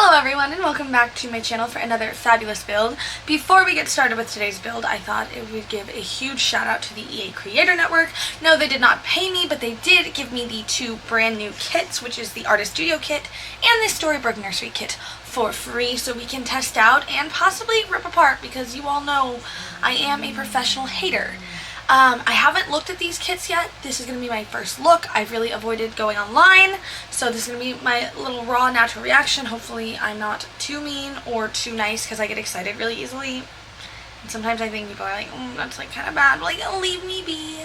Hello everyone and welcome back to my channel for another fabulous build. Before we get started with today's build, I thought it would give a huge shout out to the EA Creator Network. No, they did not pay me, but they did give me the two brand new kits, which is the Artist Studio Kit and the Storybook Nursery Kit for free, so we can test out and possibly rip apart, because you all know I am a professional hater. I haven't looked at these kits yet. This is going to be my first look. I've really avoided going online, so this is going to be my little raw natural reaction. Hopefully I'm not too mean or too nice, because I get excited really easily. And sometimes I think people are like, that's like kind of bad, like, leave me be.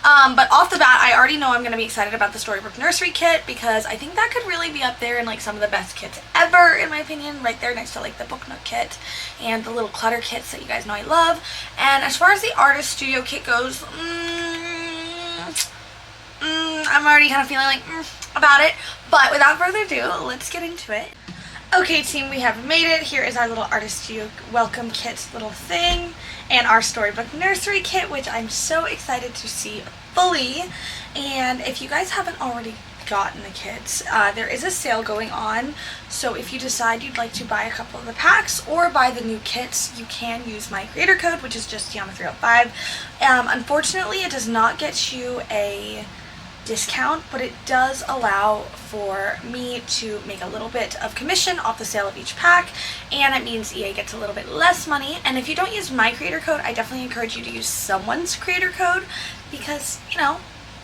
But off the bat, I already know I'm going to be excited about the Storybook Nursery Kit, because I think that could really be up there in like some of the best kits ever, in my opinion, right there next to like the Book Nook Kit and the little clutter kits that you guys know I love. And as far as the Artist Studio Kit goes, I'm already kind of feeling like about it. But without further ado, let's get into it. Okay team, we have made it. Here is our little Artist Studio welcome kit little thing, and our Storybook Nursery Kit, which I'm so excited to see fully. And if you guys haven't already gotten the kits, there is a sale going on, so if you decide you'd like to buy a couple of the packs or buy the new kits, you can use my creator code, which is just Tiana305. Unfortunately, it does not get you a discount, but it does allow for me to make a little bit of commission off the sale of each pack, and it means EA gets a little bit less money. And if you don't use my creator code, I definitely encourage you to use someone's creator code, because, you know,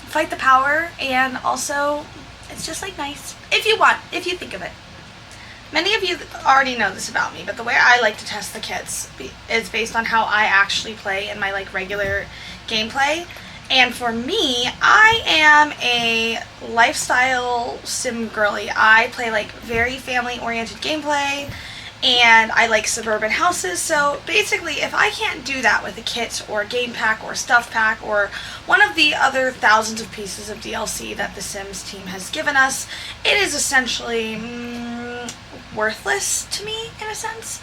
fight the power, and also it's just like nice if you want, if you think of it. Many of you already know this about me, but the way I like to test the kits is based on how I actually play in my like regular gameplay. And for me, I am a lifestyle sim girly. I play like very family-oriented gameplay, and I like suburban houses. So basically, if I can't do that with a kit or a game pack or a stuff pack or one of the other thousands of pieces of DLC that the Sims team has given us, it is essentially worthless to me, in a sense.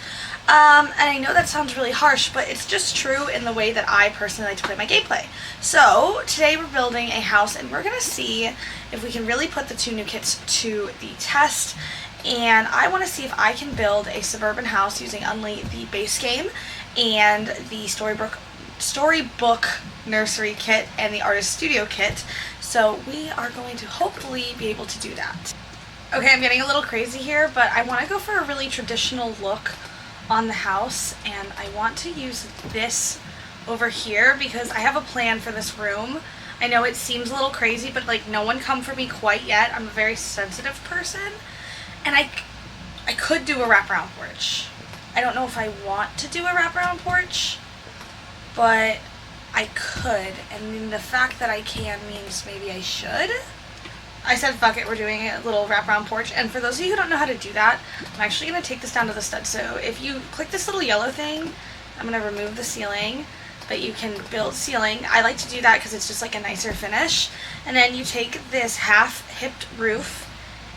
And I know that sounds really harsh, but it's just true in the way that I personally like to play my gameplay. So today we're building a house, and we're going to see if we can really put the two new kits to the test. And I want to see if I can build a suburban house using only the base game and the Storybook Nursery Kit and the Artist Studio Kit. So we are going to hopefully be able to do that. Okay, I'm getting a little crazy here, but I want to go for a really traditional look on the house, and I want to use this over here because I have a plan for this room. I know it seems a little crazy, but like, no one come for me quite yet. I'm a very sensitive person, and I could do a wraparound porch. I don't know if I want to do a wraparound porch, but I could, and the fact that I can means maybe I should. I said fuck it, we're doing a little wraparound porch. And for those of you who don't know how to do that, I'm actually going to take this down to the stud. So if you click this little yellow thing, I'm going to remove the ceiling, but you can build ceiling. I like to do that because it's just like a nicer finish. And then you take this half-hipped roof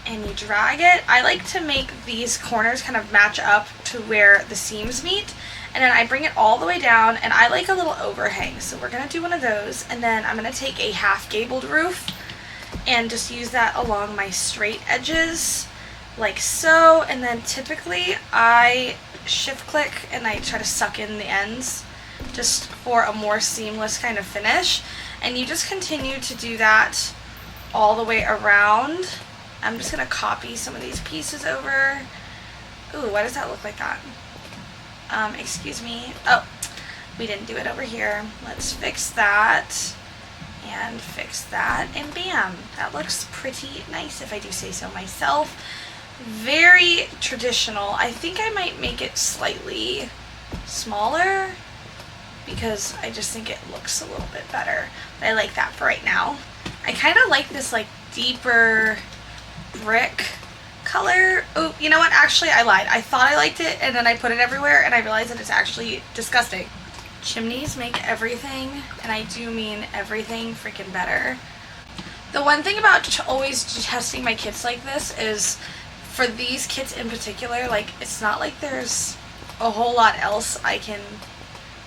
and you drag it. I like to make these corners kind of match up to where the seams meet. And then I bring it all the way down, and I like a little overhang. So we're going to do one of those. And then I'm going to take a half-gabled roof and just use that along my straight edges, like so. And then typically I shift click and I try to suck in the ends just for a more seamless kind of finish. And you just continue to do that all the way around. I'm just going to copy some of these pieces over. Ooh, why does that look like that? Excuse me. Oh, we didn't do it over here. Let's fix that. And fix that, and bam, that looks pretty nice if I do say so myself. Very traditional. I think I might make it slightly smaller because I just think it looks a little bit better. But I like that for right now. I kind of like this like deeper brick color. Oh, you know what? Actually, I lied. I thought I liked it, and then I put it everywhere, and I realized that it's actually disgusting. Chimneys make everything, and I do mean everything, freaking better. The one thing about always testing my kits like this is, for these kits in particular, like, it's not like there's a whole lot else I can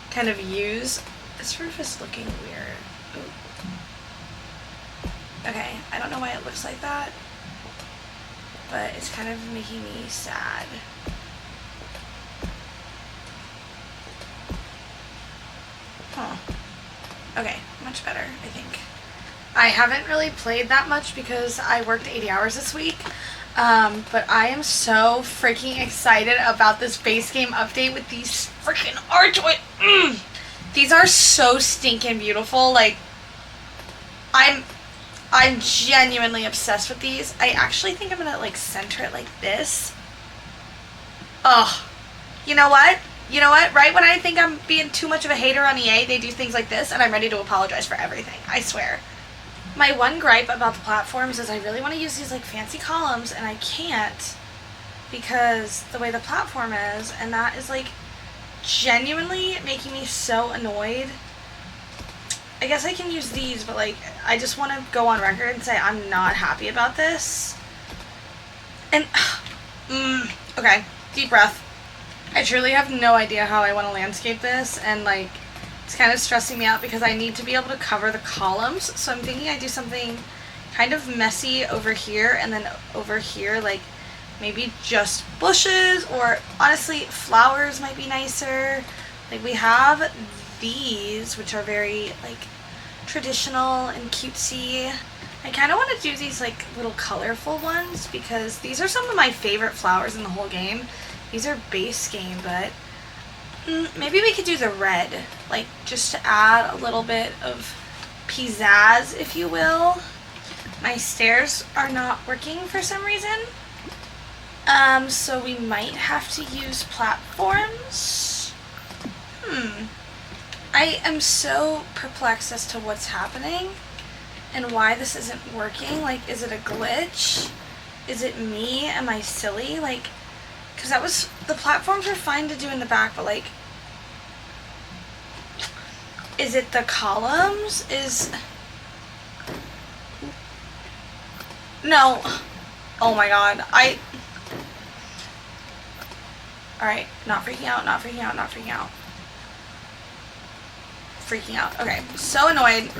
kind of use. This roof is looking weird. Ooh. Okay, I don't know why it looks like that. but it's kind of making me sad. Huh. Okay, much better, I think. I haven't really played that much because I worked 80 hours this week. But I am so freaking excited about this base game update with these freaking art toys. These are so stinking beautiful. Like, I'm genuinely obsessed with these. I actually think I'm gonna like center it like this. Ugh. You know what? You know what? Right when I think I'm being too much of a hater on EA, they do things like this, and I'm ready to apologize for everything. I swear. My one gripe about the platforms is I really want to use these like fancy columns, and I can't because the way the platform is, and that is like genuinely making me so annoyed. I guess I can use these, but like I just want to go on record and say I'm not happy about this. And okay, deep breath. I truly have no idea how I want to landscape this, and like it's kind of stressing me out because I need to be able to cover the columns. So I'm thinking I do something kind of messy over here, and then over here like maybe just bushes, or honestly flowers might be nicer. Like we have these, which are very like traditional and cutesy. I kind of want to do these like little colorful ones because these are some of my favorite flowers in the whole game. These are base game, but maybe we could do the red, like just to add a little bit of pizzazz, if you will. My stairs are not working for some reason, so we might have to use platforms. I am so perplexed as to what's happening and why this isn't working. Like, is it a glitch? Is it me? Am I silly? Like, because that was, the platforms were fine to do in the back, but like, is it the columns? No. Oh my god. Alright, not freaking out, not freaking out, not freaking out. Freaking out. Okay, so annoyed.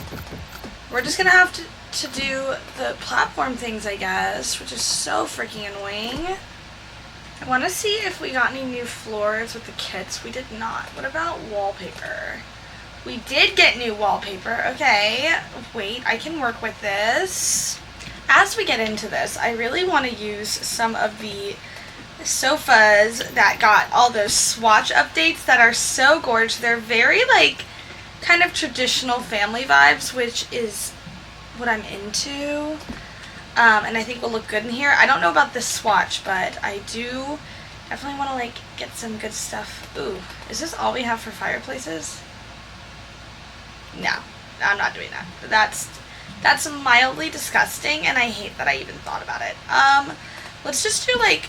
We're just gonna have to do the platform things, I guess, which is so freaking annoying. I want to see if we got any new floors with the kits. We did not. What about wallpaper? We did get new wallpaper. Okay, wait, I can work with this. As we get into this, I really want to use some of the sofas that got all those swatch updates that are so gorgeous. They're very like kind of traditional family vibes, which is what I'm into. And I think will look good in here. I don't know about this swatch, but I do definitely want to like get some good stuff. Ooh, is this all we have for fireplaces? No, I'm not doing that. That's mildly disgusting, and I hate that I even thought about it. Let's just do like,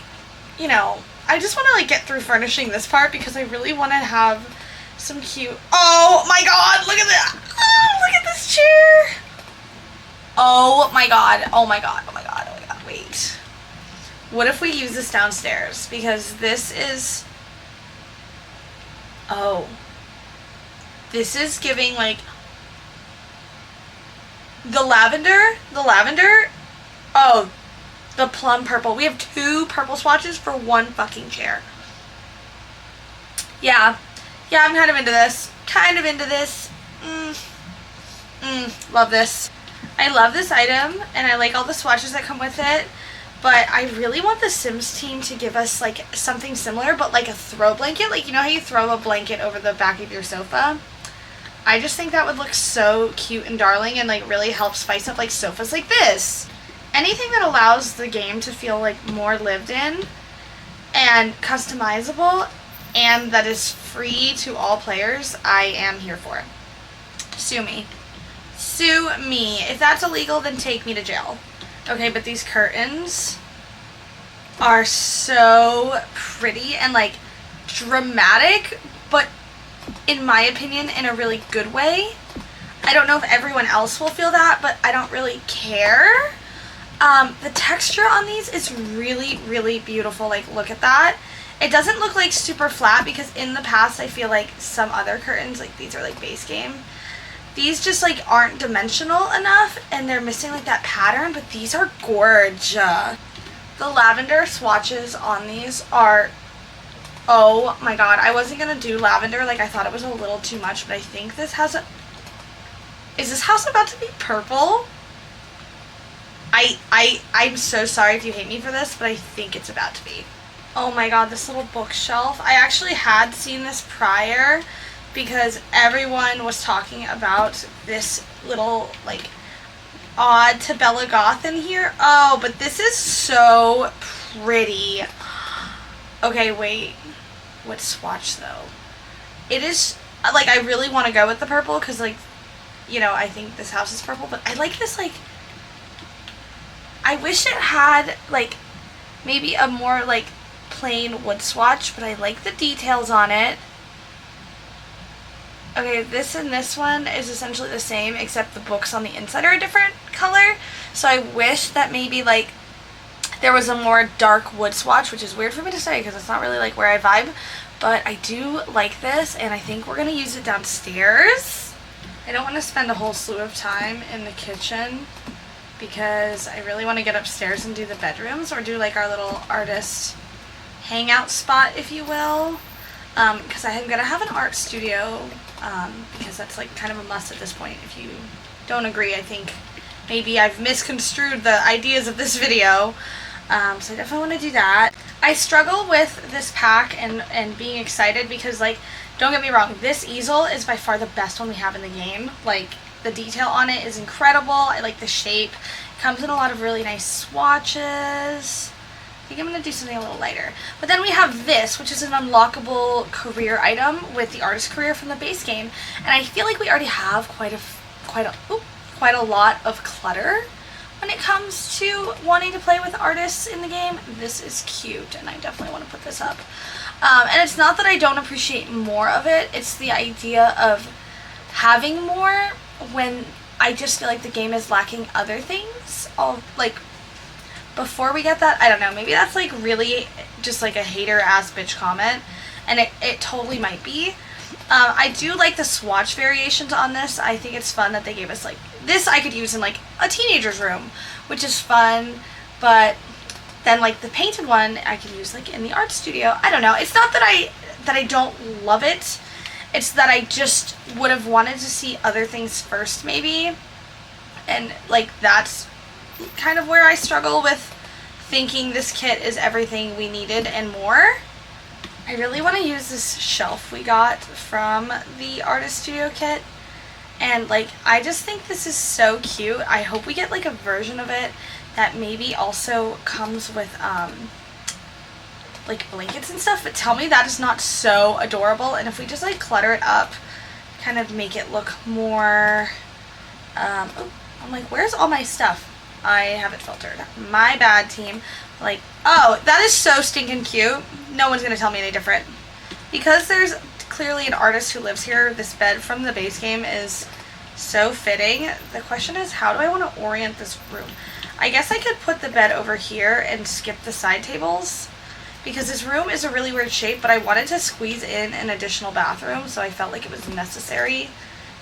you know, I just want to like get through furnishing this part because I really want to have some cute. Oh my god, look at that! Oh, look at this chair! Oh my god, oh my god, oh my god, oh my god, wait. What if we use this downstairs? Because this is... Oh. This is giving like... The lavender? Oh, the plum purple. We have 2 purple swatches for 1 fucking chair. Yeah. Yeah, I'm kind of into this. Love this. I love this item, and I like all the swatches that come with it, but I really want the Sims team to give us like something similar, but like a throw blanket. Like, you know how you throw a blanket over the back of your sofa? I just think that would look so cute and darling, and like really help spice up like sofas like this. Anything that allows the game to feel like more lived in and customizable, and that is free to all players, I am here for it. Sue me. Sue me. If that's illegal, then take me to jail. Okay, but these curtains are so pretty and like dramatic, but in my opinion, in a really good way. I don't know if everyone else will feel that, but I don't really care. The texture on these is really, really beautiful. Like, look at that. It doesn't look like super flat because in the past I feel like some other curtains, like these are like base game, these just like aren't dimensional enough and they're missing like that pattern, but these are gorgeous. The lavender swatches on these are, oh my god, I wasn't going to do lavender, like I thought it was a little too much, but I think this has a, is this house about to be purple? I'm so sorry if you hate me for this, but I think it's about to be. Oh my god, this little bookshelf. I actually had seen this prior because everyone was talking about this little, like, odd to Bella Goth in here. Oh, but this is so pretty. Okay, wait. What swatch, though? It is, like, I really want to go with the purple because, like, you know, I think this house is purple, but I like this, like, I wish it had, like, maybe a more, like, plain wood swatch, but I like the details on it. Okay, this and this one is essentially the same, except the books on the inside are a different color. So I wish that maybe, like, there was a more dark wood swatch, which is weird for me to say because it's not really, like, where I vibe. But I do like this, and I think we're going to use it downstairs. I don't want to spend a whole slew of time in the kitchen because I really want to get upstairs and do the bedrooms, or do, like, our little artist hangout spot, if you will. Because I'm going to have an art studio, because that's, like, kind of a must at this point. If you don't agree, I think maybe I've misconstrued the ideas of this video. So I definitely want to do that. I struggle with this pack and being excited because, like, don't get me wrong, this easel is by far the best one we have in the game. Like, the detail on it is incredible. I like the shape. It comes in a lot of really nice swatches. I think I'm going to do something a little lighter. But then we have this, which is an unlockable career item with the artist career from the base game. And I feel like we already have quite a lot of clutter when it comes to wanting to play with artists in the game. This is cute, and I definitely want to put this up. And it's not that I don't appreciate more of it. It's the idea of having more when I just feel like the game is lacking other things. Like, before we get that, I don't know, maybe that's, like, really just, like, a hater-ass bitch comment, and it totally might be. I do like the swatch variations on this. I think it's fun that they gave us, like, this I could use in, like, a teenager's room, which is fun, but then, like, the painted one I could use, like, in the art studio. I don't know. It's not that I don't love it. It's that I just would have wanted to see other things first, maybe, and, like, that's kind of where I struggle with thinking this kit is everything we needed and more. I really want to use this shelf we got from the artist studio kit, and, like, I just think this is so cute. I hope we get, like, a version of it that maybe also comes with like, blankets and stuff, but tell me that is not so adorable. And if we just, like, clutter it up, kind of make it look more oh, I'm like, where's all my stuff? I have it filtered. My bad, team. Like, oh, that is so stinking cute. No one's gonna tell me any different. Because there's clearly an artist who lives here, this bed from the base game is so fitting. The question is, how do I want to orient this room? I guess I could put the bed over here and skip the side tables, because this room is a really weird shape, but I wanted to squeeze in an additional bathroom, so I felt like it was necessary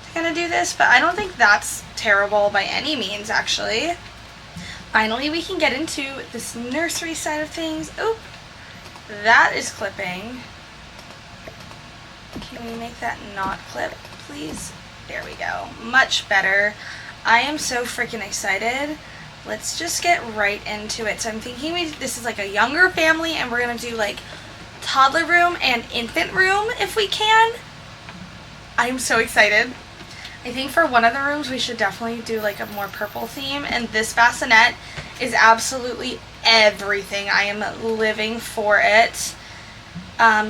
to kind of do this, but I don't think that's terrible by any means, actually. Finally, we can get into this nursery side of things. Oop, that is clipping. Can we make that not clip, please? There we go. Much better. I am so freaking excited. Let's just get right into it. So I'm thinking this is like a younger family, and we're going to do, like, toddler room and infant room if we can. I'm so excited. I think for one of the rooms we should definitely do, like, a more purple theme, and this bassinet is absolutely everything. I am living for it.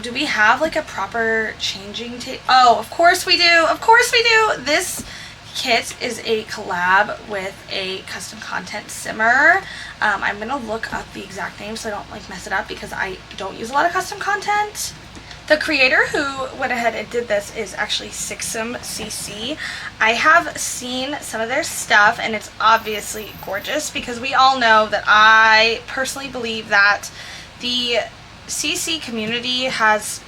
Do we have, like, a proper changing table? Oh, of course we do. Of course we do. This kit is a collab with a custom content simmer. I'm going to look up the exact name so I don't, like, mess it up, because I don't use a lot of custom content. The creator who went ahead and did this is actually Sixum CC. I have seen some of their stuff, and it's obviously gorgeous, because we all know that I personally believe that the CC community has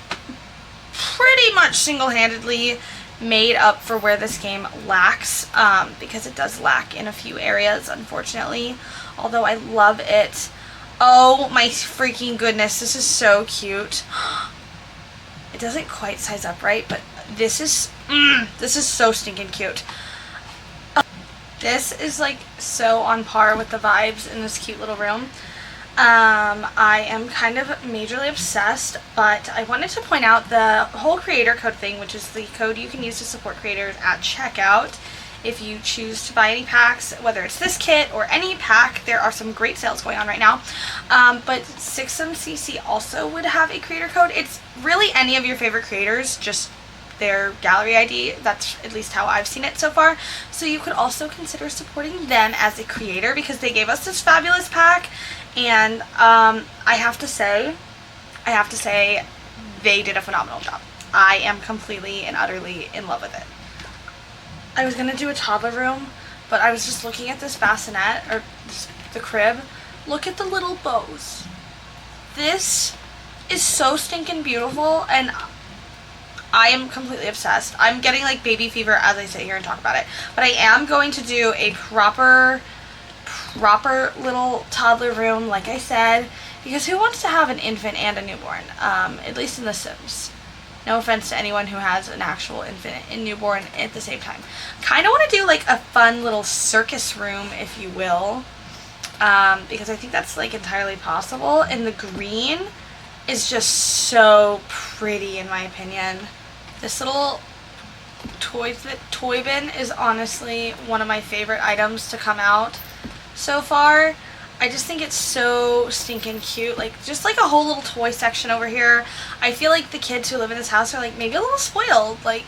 pretty much single-handedly made up for where this game lacks, because it does lack in a few areas, unfortunately, although I love it. Oh my freaking goodness, this is so cute. It doesn't quite size up right, but this is so stinking cute. This is like so on par with the vibes in this cute little room. I am kind of majorly obsessed, but I wanted to point out the whole creator code thing, which is the code you can use to support creators at checkout. If you choose to buy any packs, whether it's this kit or any pack, there are some great sales going on right now. But SixMCC also would have a creator code. It's really any of your favorite creators, just their gallery ID. That's at least how I've seen it so far. So you could also consider supporting them as a creator because they gave us this fabulous pack, and I have to say they did a phenomenal job. I am completely and utterly in love with it. I was gonna do a toddler room, but I was just looking at this bassinet, or the crib. Look at the little bows. This is so stinking beautiful, and I am completely obsessed. I'm getting like baby fever as I sit here and talk about it. But I am going to do a proper little toddler room, like I said, because who wants to have an infant and a newborn? At least in The Sims. No offense to anyone who has an actual infant and newborn at the same time. Kind of want to do like a fun little circus room, if you will, because I think that's like entirely possible. And the green is just so pretty in my opinion. This little toy bin is honestly one of my favorite items to come out so far. I just think it's so stinking cute. Like, just like a whole little toy section over here. I feel like the kids who live in this house are like maybe a little spoiled. Like,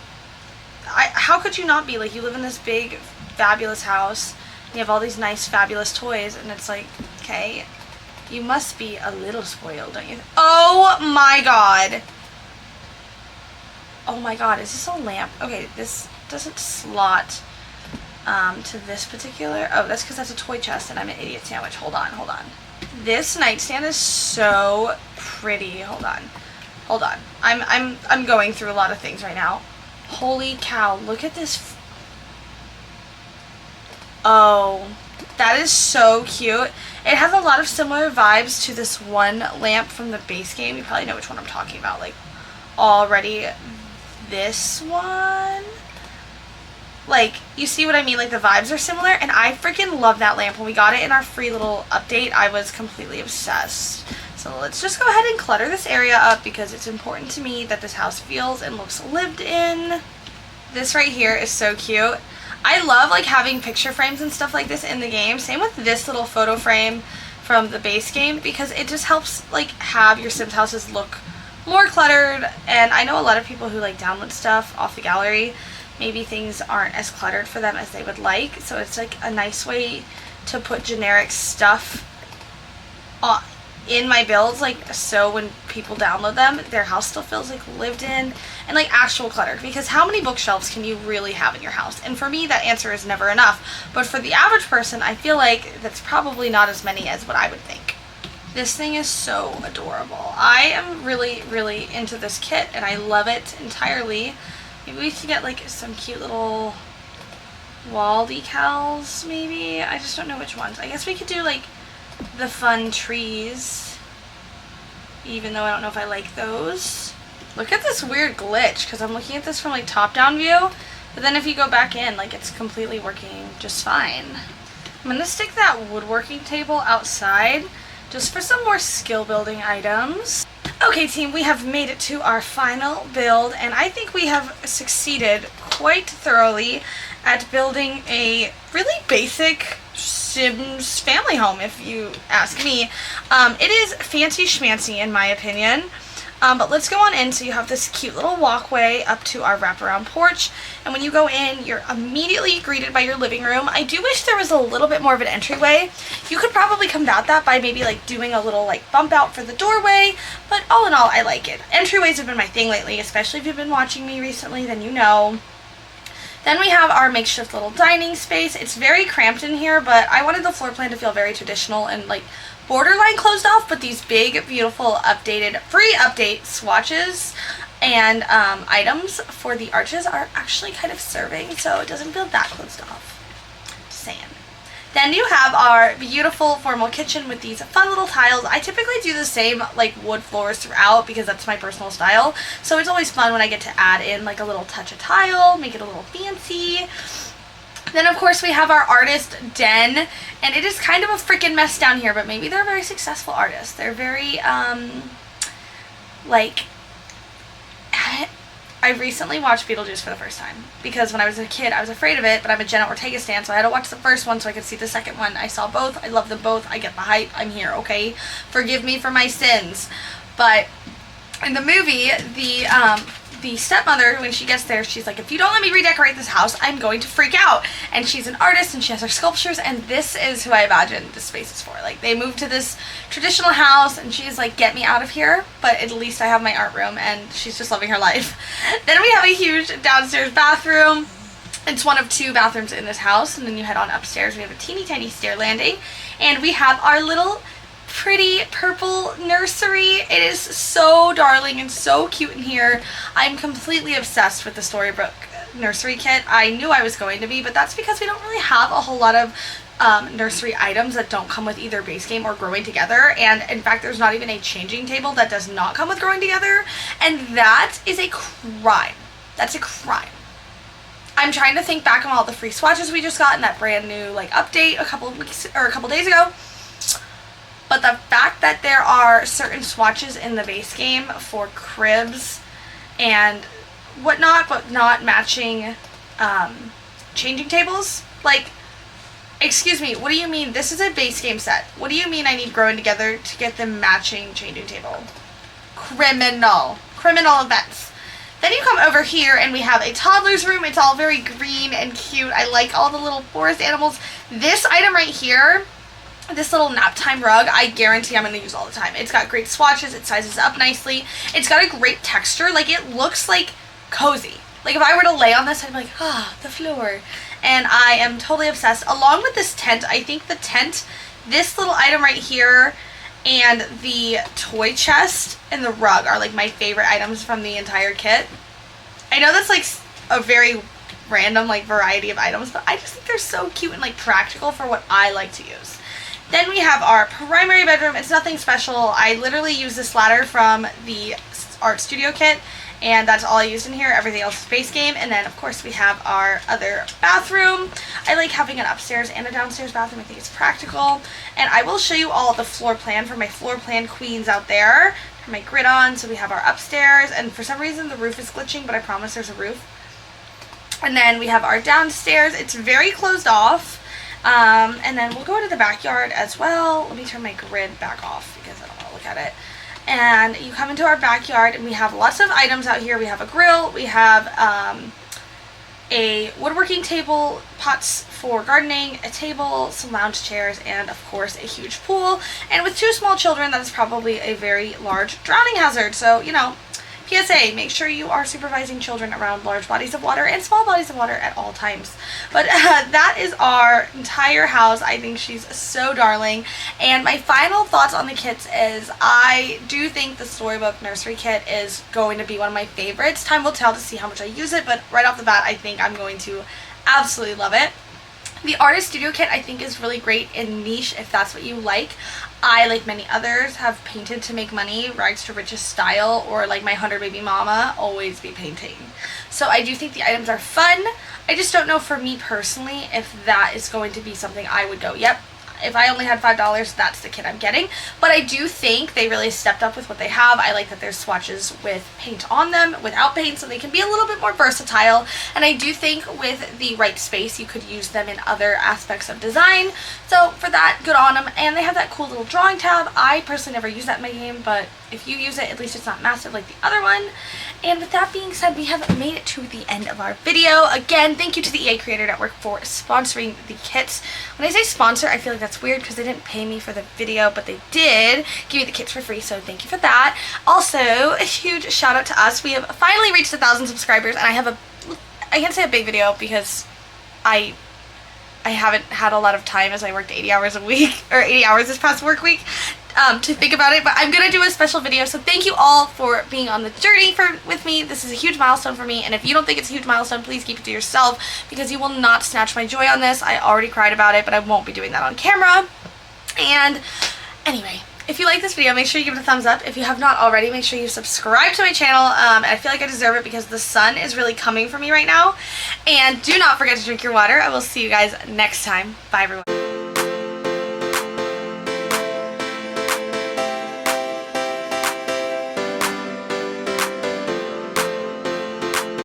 how could you not be? Like, you live in this big, fabulous house, and you have all these nice, fabulous toys, and it's like, okay, you must be a little spoiled, don't you? Oh my god. Oh my god, is this a lamp? Okay, this doesn't slot to this particular, oh, that's because that's a toy chest and I'm an idiot sandwich. Hold on. This nightstand is so pretty. Hold on. I'm going through a lot of things right now. Holy cow, look at this. Oh, that is so cute. It has a lot of similar vibes to this one lamp from the base game. You probably know which one I'm talking about, like, already. This one, like, you see what I mean? Like, the vibes are similar, and I freaking love that lamp. When we got it in our free little update, I was completely obsessed. So let's just go ahead and clutter this area up because it's important to me that this house feels and looks lived in. This right here is so cute. I love, like, having picture frames and stuff like this in the game. Same with this little photo frame from the base game because it just helps, like, have your Sims houses look more cluttered. And I know a lot of people who, like, download stuff off the gallery, maybe things aren't as cluttered for them as they would like, so it's like a nice way to put generic stuff in my builds, like, so when people download them, their house still feels like lived in and like actual cluttered. Because how many bookshelves can you really have in your house? And for me, that answer is never enough, but for the average person, I feel like that's probably not as many as what I would think. This thing is so adorable. I am really, really into this kit and I love it entirely. Maybe we should get like some cute little wall decals, maybe? I just don't know which ones. I guess we could do like the fun trees, even though I don't know if I like those. Look at this weird glitch, because I'm looking at this from like top-down view, but then if you go back in, like, it's completely working just fine. I'm going to stick that woodworking table outside just for some more skill building items. Okay team, we have made it to our final build, and I think we have succeeded quite thoroughly at building a really basic Sims family home, if you ask me. It is fancy schmancy in my opinion, but let's go on in. So you have this cute little walkway up to our wraparound porch, and when you go in, you're immediately greeted by your living room. I do wish there was a little bit more of an entryway. You could probably combat that by maybe like doing a little like bump out for the doorway, but all in all, I like it. Entryways have been my thing lately, especially if you've been watching me recently, then you know. Then we have our makeshift little dining space. It's very cramped in here, but I wanted the floor plan to feel very traditional and like borderline closed off, but these big, beautiful, updated, free update swatches and items for the arches are actually kind of serving, so it doesn't feel that closed off. Just saying. Then you have our beautiful formal kitchen with these fun little tiles. I typically do the same like wood floors throughout because that's my personal style. So it's always fun when I get to add in like a little touch of tile, make it a little fancy. Then of course we have our artist den, and it is kind of a freaking mess down here, but maybe they're very successful artists. They're very like, I recently watched Beetlejuice for the first time because when I was a kid I was afraid of it, but I'm a Jenna Ortega stan, so I had to watch the first one so I could see the second one. I saw both. I love them both. I get the hype. I'm here, okay? Forgive me for my sins. But in the movie, the stepmother, when she gets there, she's like, if you don't let me redecorate this house, I'm going to freak out. And she's an artist and she has her sculptures, and this is who I imagine this space is for. Like, they moved to this traditional house and she's like, get me out of here, but at least I have my art room, and she's just living her life. Then we have a huge downstairs bathroom. It's one of 2 bathrooms in this house, and then you head on upstairs. We have a teeny tiny stair landing, and we have our little pretty purple nursery. It is so darling and so cute in here. I'm completely obsessed with the Storybook nursery kit. I knew I was going to be, but that's because we don't really have a whole lot of nursery items that don't come with either base game or growing together. And in fact, there's not even a changing table that does not come with growing together, and that is a crime. That's a crime. I'm trying to think back on all the free swatches we just got in that brand new like update a couple days ago. But the fact that there are certain swatches in the base game for cribs and whatnot, but not matching changing tables, like, excuse me, what do you mean? This is a base game set. What do you mean I need growing together to get the matching changing table? Criminal. Criminal offense. Then you come over here and we have a toddler's room. It's all very green and cute. I like all the little forest animals. This item right here, this little nap time rug, I guarantee I'm going to use all the time. It's got great swatches. It sizes up nicely. It's got a great texture. Like, it looks like cozy. Like, if I were to lay on this, I'd be like, ah, the floor. And I am totally obsessed. Along with this tent, I think the tent, this little item right here, and the toy chest and the rug are like my favorite items from the entire kit. I know that's like a very random like variety of items, but I just think they're so cute and like practical for what I like to use. Then we have our primary bedroom. It's nothing special. I literally use this ladder from the art studio kit, and that's all I used in here. Everything else is base game. And then of course we have our other bathroom. I like having an upstairs and a downstairs bathroom. I think it's practical. And I will show you all the floor plan for my floor plan queens out there. For my grid on. So we have our upstairs, and for some reason the roof is glitching, but I promise there's a roof. And then we have our downstairs. It's very closed off. And then we'll go to the backyard as well. Let me turn my grid back off because I don't want to look at it. And you come into our backyard and we have lots of items out here. We have a grill, we have a woodworking table, pots for gardening, a table, some lounge chairs, and of course a huge pool. And with 2 small children, that is probably a very large drowning hazard. So, you know, PSA, make sure you are supervising children around large bodies of water and small bodies of water at all times. But that is our entire house. I think she's so darling. And my final thoughts on the kits is I do think the Storybook Nursery Kit is going to be one of my favorites. Time will tell to see how much I use it, but right off the bat, I think I'm going to absolutely love it. The Artist Studio Kit I think is really great and niche if that's what you like. I, like many others, have painted to make money, rags to riches style, or like my 100 Baby Mama, always be painting. So I do think the items are fun. I just don't know for me personally if that is going to be something I would go, yep, if I only had $5, that's the kit I'm getting. But I do think they really stepped up with what they have. I like that there's swatches with paint on them, without paint, so they can be a little bit more versatile. And I do think with the right space, you could use them in other aspects of design. So for that, good on them. And they have that cool little drawing tab. I personally never use that in my game, but if you use it, at least it's not massive like the other one. And with that being said, we have made it to the end of our video. Again, thank you to the EA Creator Network for sponsoring the kits. When I say sponsor, I feel like that's weird because they didn't pay me for the video, but they did give me the kits for free, so thank you for that. Also, a huge shout out to us. We have finally reached 1,000 subscribers, and I have I can't say a big video because I haven't had a lot of time as I worked 80 hours a week, or 80 hours this past work week. to think about it, but I'm gonna do a special video. So thank you all for being on the journey with me. This is a huge milestone for me, and if you don't think it's a huge milestone, please keep it to yourself, because you will not snatch my joy on this. I already cried about it, but I won't be doing that on camera. And anyway, if you like this video, make sure you give it a thumbs up. If you have not already, make sure you subscribe to my channel. I feel like I deserve it because the sun is really coming for me right now. And do not forget to drink your water. I will see you guys next time. Bye, everyone.